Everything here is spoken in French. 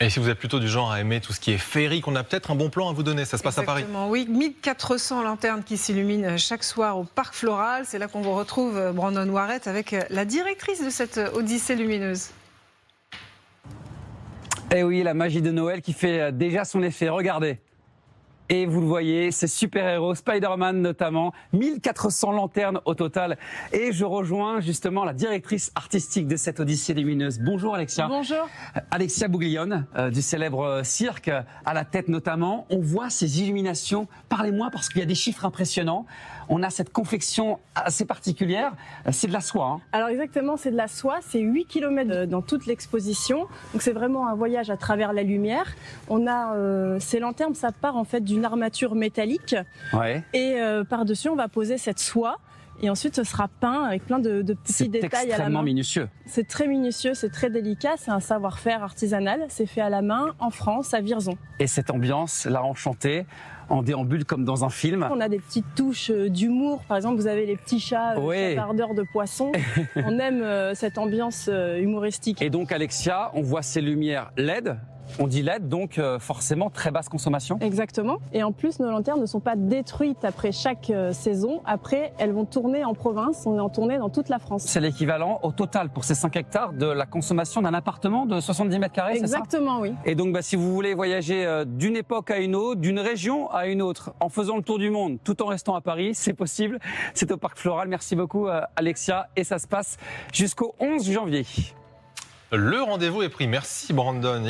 Et si vous êtes plutôt du genre à aimer tout ce qui est féerique, on a peut-être un bon plan à vous donner. Ça se passe à Paris. Exactement, oui. 1400 lanternes qui s'illuminent chaque soir au Parc Floral. C'est là qu'on vous retrouve, Brandon Warrett, avec la directrice de cette Odyssée lumineuse. Eh oui, la magie de Noël qui fait déjà son effet. Regardez. Et vous le voyez, ces super-héros, Spider-Man notamment, 1400 lanternes au total. Et je rejoins justement la directrice artistique de cette Odyssée lumineuse. Bonjour Alexia. Bonjour. Alexia Bouglione, du célèbre cirque, à la tête notamment. On voit ces illuminations. Parlez-moi parce qu'il y a des chiffres impressionnants. On a cette confection assez particulière. C'est de la soie. Hein. Alors exactement, c'est de la soie. C'est 8 km dans toute l'exposition. Donc c'est vraiment un voyage à travers la lumière. On a ces lanternes, ça part en fait d'une armature métallique. Ouais. Et par-dessus, on va poser cette soie. Et ensuite, ce sera peint avec plein de petits détails à la main. C'est extrêmement minutieux. C'est très minutieux, c'est très délicat. C'est un savoir-faire artisanal. C'est fait à la main en France, à Vierzon. Et cette ambiance, la enchantée, en déambule comme dans un film. On a des petites touches d'humour. Par exemple, vous avez les petits chats chapardeurs de poissons. On aime cette ambiance humoristique. Et donc, Alexia, on voit ces lumières LED. On dit LED, donc forcément très basse consommation. Exactement. Et en plus, nos lanternes ne sont pas détruites après chaque saison. Après, elles vont tourner en province. On est en tournée dans toute la France. C'est l'équivalent au total pour ces 5 hectares de la consommation d'un appartement de 70 mètres carrés, c'est ça ? Exactement, oui. Et donc, si vous voulez voyager d'une époque à une autre, d'une région à une autre, en faisant le tour du monde, tout en restant à Paris, c'est possible. C'est au Parc Floral. Merci beaucoup, Alexia. Et ça se passe jusqu'au 11 janvier. Le rendez-vous est pris. Merci Brandon.